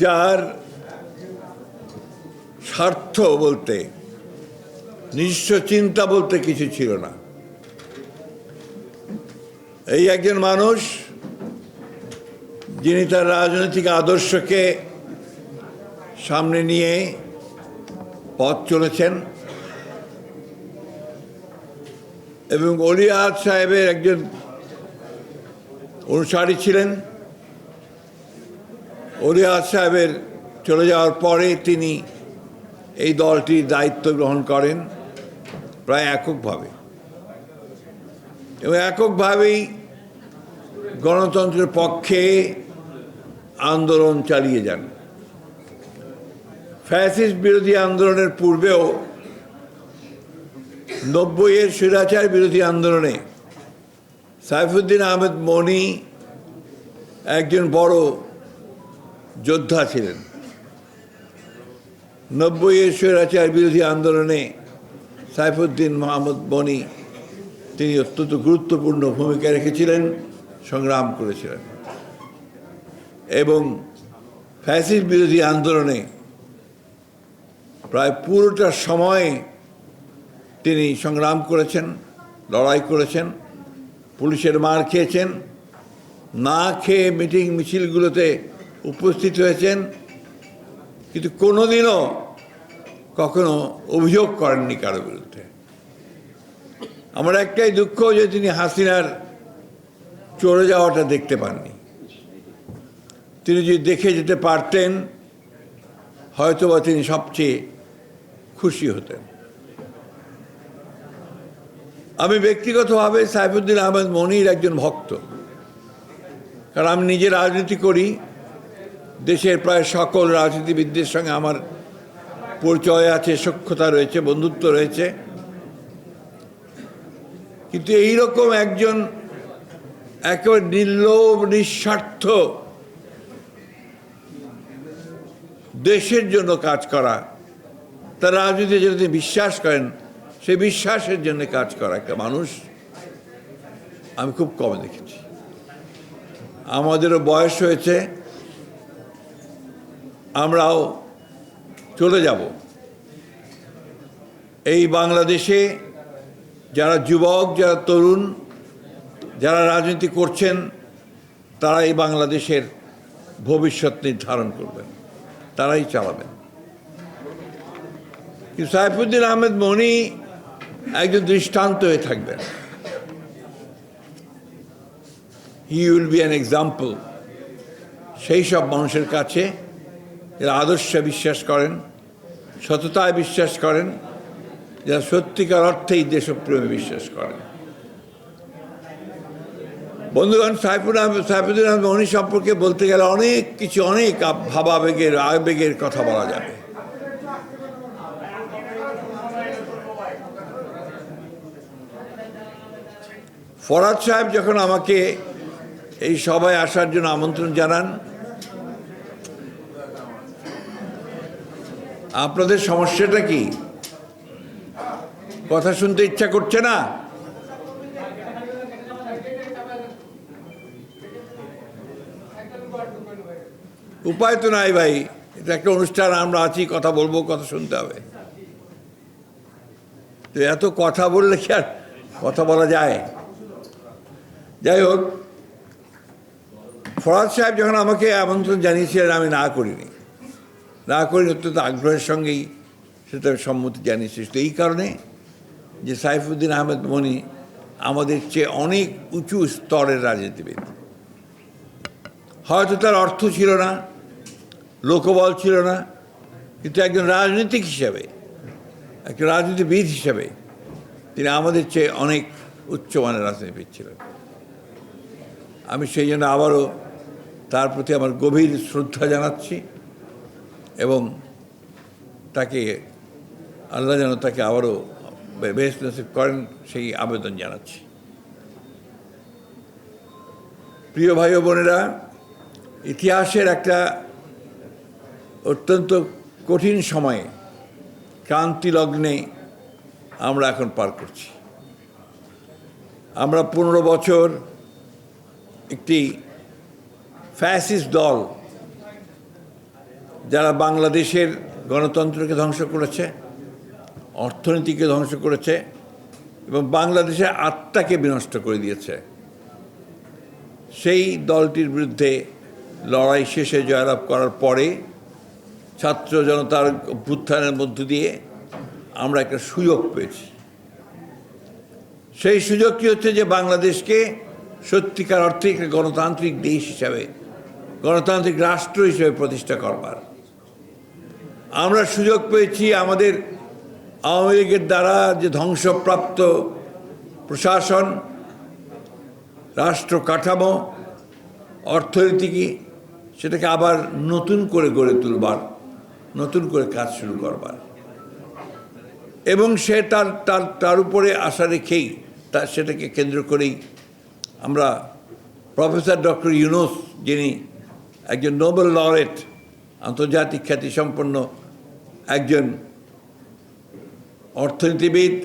যার স্বার্থ বলতে নিজস্ব চিন্তা বলতে কিছু ছিল না। এই একজন মানুষ যিনি তার রাজনৈতিক আদর্শকে সামনে নিয়ে পথ চলেছেন এবং অলি আহাদ সাহেবের একজন অনুসারী ছিলেন। অলি আহাদ সাহেবের চলে যাওয়ার পরে তিনি এই দলটির দায়িত্ব গ্রহণ করেন প্রায় এককভাবে, এবং এককভাবেই গণতন্ত্রের পক্ষে আন্দোলন চালিয়ে যান। ফ্যাসিস্ট বিরোধী আন্দোলনের পূর্বেও 90-এর স্বৈরাচার বিরোধী আন্দোলনে সাইফুদ্দিন আহমেদ মনি একজন বড় যোদ্ধা ছিলেন। 90-এর স্বৈরাচার বিরোধী আন্দোলনে সাইফুদ্দিন আহমেদ মনি তিনি অত্যন্ত গুরুত্বপূর্ণ ভূমিকা রেখেছিলেন, সংগ্রাম করেছিলেন এবং ফ্যাসিস্ট বিরোধী আন্দোলনে প্রায় পুরোটা সময় তিনি সংগ্রাম করেছেন, লড়াই করেছেন, পুলিশের মার খেয়েছেন, না খেয়ে মিটিং মিছিলগুলোতে উপস্থিত হয়েছেন, কিন্তু কোনোদিনও কখনো অভিযোগ করেননি কারো বিরুদ্ধে। আমার একটাই দুঃখ যে তিনি হাসিনার চলে যাওয়াটা দেখতে পাননি। তিনি যদি দেখে যেতে পারতেন হয়তোবা তিনি সবচেয়ে খুশি হতেন। আমি ব্যক্তিগতভাবে সাইফুদ্দিন আহমেদ মনির একজন ভক্ত, কারণ আমি নিজে রাজনীতি করি। দেশের প্রায় সকল রাজনীতিবিদদের সঙ্গে আমার পরিচয় আছে, সখ্যতা রয়েছে, বন্ধুত্ব রয়েছে, কিন্তু এইরকম একজন একেবারে নির্লোভ নিঃস্বার্থ দেশের জন্য কাজ করা, তার রাজনীতিতে যেটা তিনি বিশ্বাস করেন সেই বিশ্বাসের জন্য কাজ করা একটা মানুষ আমি খুব কম দেখেছি। আমাদেরও বয়স হয়েছে, আমরাও চলে যাব। এই বাংলাদেশে যারা যুবক, যারা তরুণ, যারা রাজনীতি করছেন, তারা এই বাংলাদেশের ভবিষ্যৎ নির্ধারণ করবেন, তারাই চালাবেন। কিন্তু সাইফুদ্দিন আহমেদ মনি একজন দৃষ্টান্ত হয়ে থাকবেন। He will be an example সেই সব মানুষের কাছে যারা আদর্শে বিশ্বাস করেন, সততায় বিশ্বাস করেন, যারা সত্যিকার অর্থেই দেশপ্রেমে বিশ্বাস করেন। বন্ধুগণ, সাইফুদ্দিন আহমেদ মনি সম্পর্কে বলতে গেলে অনেক কিছু, অনেক আবেগের কথা বলা যাবে। ফরহাদ সাহেব যখন আমাকে এই সভায় আসার জন্য আমন্ত্রণ জানান, আপনাদের সমস্যাটা কি? কথা শুনতে ইচ্ছা করছে না? উপায় তো নাই ভাই, এটা একটা অনুষ্ঠান, আমরা আছি, কথা বলবো, কথা শুনতে হবে। তো এত কথা বললে কি আর কথা বলা যায়? যাই হোক, ফরহাদ সাহেব যখন আমাকে আমন্ত্রণ জানিয়েছিলেন আমি না করিনি, অত্যন্ত আগ্রহের সঙ্গেই সেটা সম্মতি জানিয়েছি। তো এই কারণে যে সাইফুদ্দিন আহমেদ মনি আমাদের চেয়ে অনেক উঁচু স্তরের রাজনীতিবিদ। হয়তো তার অর্থ ছিল না, লোকবল ছিল না, কিন্তু একজন রাজনীতিক হিসাবে, একজন রাজনীতিবিদ হিসাবে তিনি আমাদের চেয়ে অনেক উচ্চমানের রাজনীতিবিদ ছিলেন। আমি সেই জন্য আবারও তার প্রতি আমার গভীর শ্রদ্ধা জানাচ্ছি এবং তাকে আল্লাহ যেন তাকে আবারও বেহেশত নসিব করেন সেই আবেদন জানাচ্ছি। প্রিয় ভাই ও বোনেরা, ইতিহাসের একটা অত্যন্ত কঠিন সময়ে, ক্রান্তি লগ্নে আমরা এখন পার করছি। আমরা 15 বছর একটি ফ্যাসিস্ট দল যারা বাংলাদেশের গণতন্ত্রকে ধ্বংস করেছে, অর্থনীতিকে ধ্বংস করেছে এবং বাংলাদেশের আত্মাকে বিনষ্ট করে দিয়েছে, সেই দলটির বিরুদ্ধে লড়াই শেষে জয়লাভ করার পরে ছাত্র জনতার অভ্যুত্থানের মধ্য দিয়ে আমরা একটা সুযোগ পেয়েছি। সেই সুযোগটি হচ্ছে যে বাংলাদেশকে সত্যিকার অর্থে একটা গণতান্ত্রিক দেশ হিসাবে, গণতান্ত্রিক রাষ্ট্র হিসেবে প্রতিষ্ঠা করবার। আমরা সুযোগ পেয়েছি আমাদের আওয়ামী লীগের দ্বারা যে ধ্বংসপ্রাপ্ত প্রশাসন, রাষ্ট্র কাঠামো, অর্থনীতি, সেটাকে আবার নতুন করে গড়ে তুলবার, নতুন করে কাজ শুরু করবার। এবং সে তার উপরে আশা রেখেই সেটাকে কেন্দ্র করেই আমরা প্রফেসর ডক্টর ইউনূস, যিনি একজন নোবেল লরেট, আন্তর্জাতিক খ্যাতিসম্পন্ন একজন অর্থনীতিবিদ,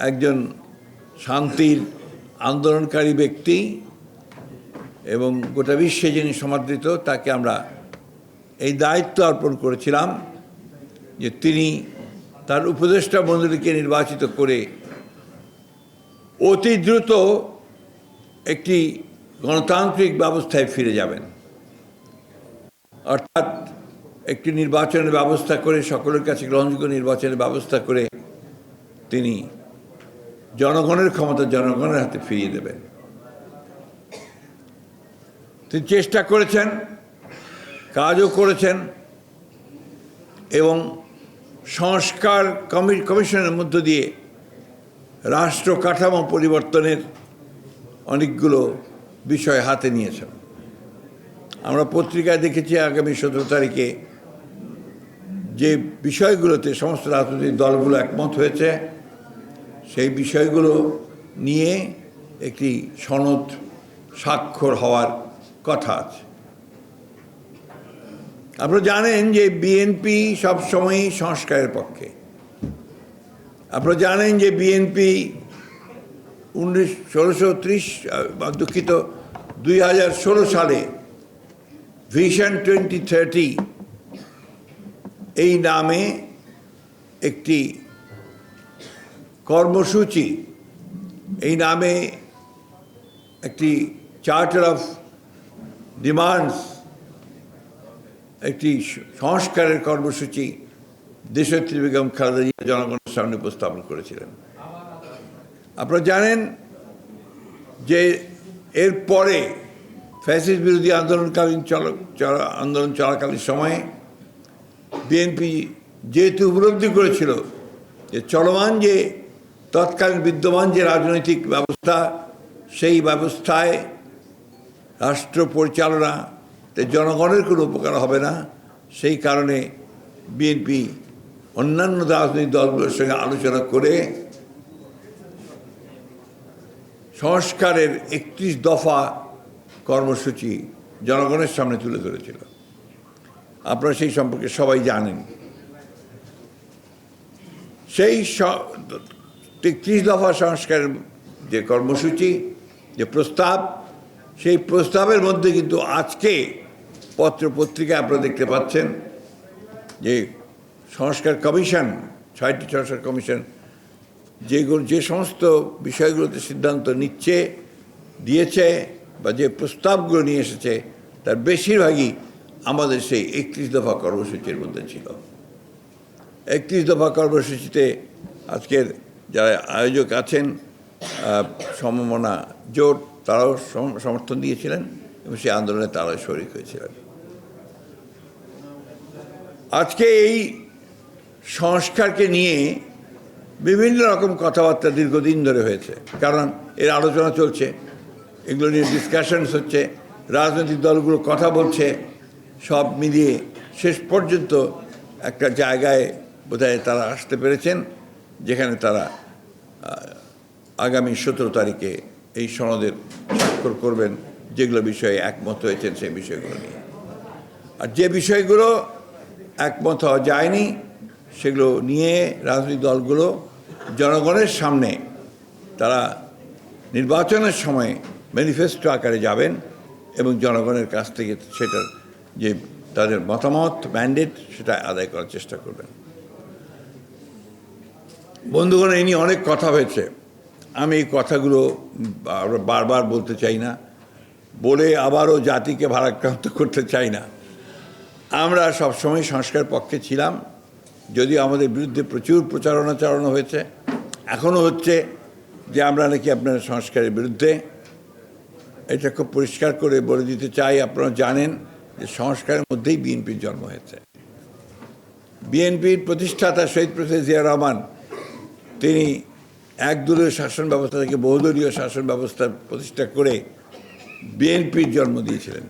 একজন শান্তির আন্দোলনকারী ব্যক্তি এবং গোটা বিশ্বে যিনি সমাদৃত, তাকে আমরা এই দায়িত্ব অর্পণ করেছিলাম যে তিনি তার উপদেষ্টা মণ্ডলীকে নির্বাচিত করে অতি দ্রুত একটি গণতান্ত্রিক ব্যবস্থায় ফিরে যাবেন, অর্থাৎ একটি নির্বাচনের ব্যবস্থা করে, সকলের কাছে গ্রহণযোগ্য নির্বাচনের ব্যবস্থা করে তিনি জনগণের ক্ষমতা জনগণের হাতে ফিরিয়ে দেবেন। তিনি চেষ্টা করেছেন, কাজও করেছেন এবং সংস্কার কমিশনের মধ্য দিয়ে রাষ্ট্র কাঠামো পরিবর্তনের অনেকগুলো বিষয় হাতে নিয়েছেন। আমরা পত্রিকায় দেখেছি আগামী 17 তারিখে যে বিষয়গুলোতে সমস্ত রাজনৈতিক দলগুলো একমত হয়েছে, সেই বিষয়গুলো নিয়ে একটি সনদ স্বাক্ষর হওয়ার কথা আছে। আপনারা জানেন যে বিএনপি সবসময়ই সংস্কারের পক্ষে। আপনারা জানেন যে বিএনপি 2016 সালে ভিশন 2030 এই নামে একটি কর্মসূচি, এই নামে একটি চার্টার অফ ডিমান্ডস, একটি সংস্কারের কর্মসূচি দেশনেত্রী বেগম খালেদা জিয়া জনগণের সামনে উপস্থাপন করেছিলেন। আপনারা জানেন যে এরপরে ফ্যাসিস্ট বিরোধী আন্দোলন চলাকালীন সময়ে বিএনপি যেহেতু উপলব্ধি করেছিল যে চলমান যে তৎকালীন বিদ্যমান যে রাজনৈতিক ব্যবস্থা, সেই ব্যবস্থায় রাষ্ট্র পরিচালনাতে জনগণের কোনো উপকার হবে না, সেই কারণে বিএনপি অন্যান্য রাজনৈতিক দলগুলোর সঙ্গে আলোচনা করে সংস্কারের 31 দফা কর্মসূচি জনগণের সামনে তুলে ধরেছিল। আপনারা সেই সম্পর্কে সবাই জানেন। সেই 31 দফা সংস্কারের যে কর্মসূচি, যে প্রস্তাব, সেই প্রস্তাবের মধ্যে কিন্তু আজকে পত্রিকায় আপনারা দেখতে পাচ্ছেন যে সংস্কার কমিশন, 6টি সংস্কার কমিশন যে সমস্ত বিষয়গুলোতে সিদ্ধান্ত দিয়েছে বা যে প্রস্তাবগুলো নিয়ে এসেছে, তার বেশিরভাগই আমাদের সেই 31 দফা কর্মসূচির মধ্যে ছিল। 31 দফা কর্মসূচিতে আজকের যারা আয়োজক আছেন, সমমনা জোট, তারাও সমর্থন দিয়েছিলেন এবং সেই আন্দোলনে তারাও শরিক হয়েছিলেন। আজকে এই সংস্কারকে নিয়ে বিভিন্ন রকম কথাবার্তা দীর্ঘদিন ধরে হয়েছে, কারণ এর আলোচনা চলছে, এগুলো নিয়ে ডিসকাশনস হচ্ছে, রাজনৈতিক দলগুলো কথা বলছে, সব মিলিয়ে শেষ পর্যন্ত একটা জায়গায় বোধহয় তারা আসতে পেরেছেন যেখানে তারা আগামী 17 তারিখে এই সনদের স্বাক্ষর করবেন, যেগুলো বিষয়ে একমত হয়েছেন সেই বিষয়গুলো নিয়ে। আর যে বিষয়গুলো একমত হওয়া যায়নি সেগুলো নিয়ে রাজনৈতিক দলগুলো জনগণের সামনে তারা নির্বাচনের সময় ম্যানিফেস্টো আকারে যাবেন এবং জনগণের কাছ থেকে সেটার যে তাদের মতামত ম্যান্ডেট সেটা আদায় করার চেষ্টা করবেন। বন্ধুগণ, এই নিয়ে অনেক কথা হয়েছে, আমি এই কথাগুলো বারবার বলতে চাই না, বলে আবারও জাতিকে ভারাক্রান্ত করতে চাই না। আমরা সবসময় সংস্কারের পক্ষে ছিলাম, যদিও আমাদের বিরুদ্ধে প্রচুর প্রচারণা চালানো হয়েছে, এখনও হচ্ছে যে আমরা নাকি আপনার সংস্কারের বিরুদ্ধে। এটা খুব পরিষ্কার করে বলে দিতে চাই, আপনারা জানেন যে সংস্কারের মধ্যেই বিএনপির জন্ম হয়েছে। বিএনপির প্রতিষ্ঠাতা শহীদ প্রেসিডেন্ট জিয়া রহমান তিনি একদলীয় শাসন ব্যবস্থা থেকে বহুদলীয় শাসন ব্যবস্থা প্রতিষ্ঠা করে বিএনপির জন্ম দিয়েছিলেন,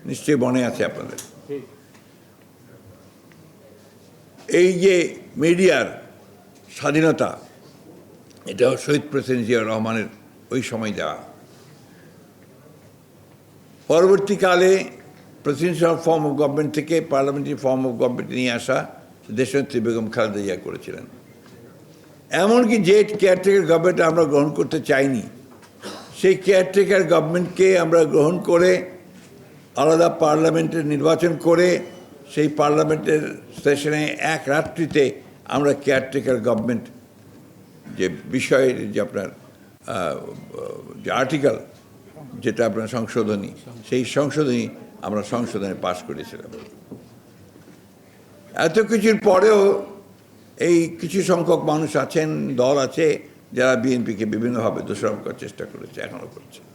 নিশ্চয়ই মনে আছে আপনাদের। এই যে মিডিয়ার স্বাধীনতা, এটাও শহীদ প্রেসিডেন্ট জিয়া রহমানের ওই সময় দেওয়া। পরবর্তীকালে প্রেসিডেন্সিয়াল ফর্ম অফ গভর্নমেন্ট থেকে পার্লামেন্টারি ফর্ম অফ গভর্নমেন্ট নিয়ে আসা দেশনেত্রী বেগম খালেদা জিয়া করেছিলেন। এমনকি যে কেয়ারটেকার গভর্নমেন্ট আমরা গ্রহণ করতে চাইনি, সেই কেয়ারটেকার গভর্নমেন্টকে আমরা গ্রহণ করে আলাদা পার্লামেন্টের নির্বাচন করে সেই পার্লামেন্টের সেশনে এক রাত্রিতে আমরা কেয়ারটেকার গভর্নমেন্ট যে বিষয়ের যে আপনার যে আর্টিকেল, যেটা আপনার সংশোধনী, সেই সংশোধনী আমরা সংশোধনে পাশ করেছিলাম। এত কিছুর পরেও এই কিছু সংখ্যক মানুষ আছেন, দল আছে, যারা বিএনপিকে বিভিন্নভাবে দোষারোপ করার চেষ্টা করেছে, এখনও করছে।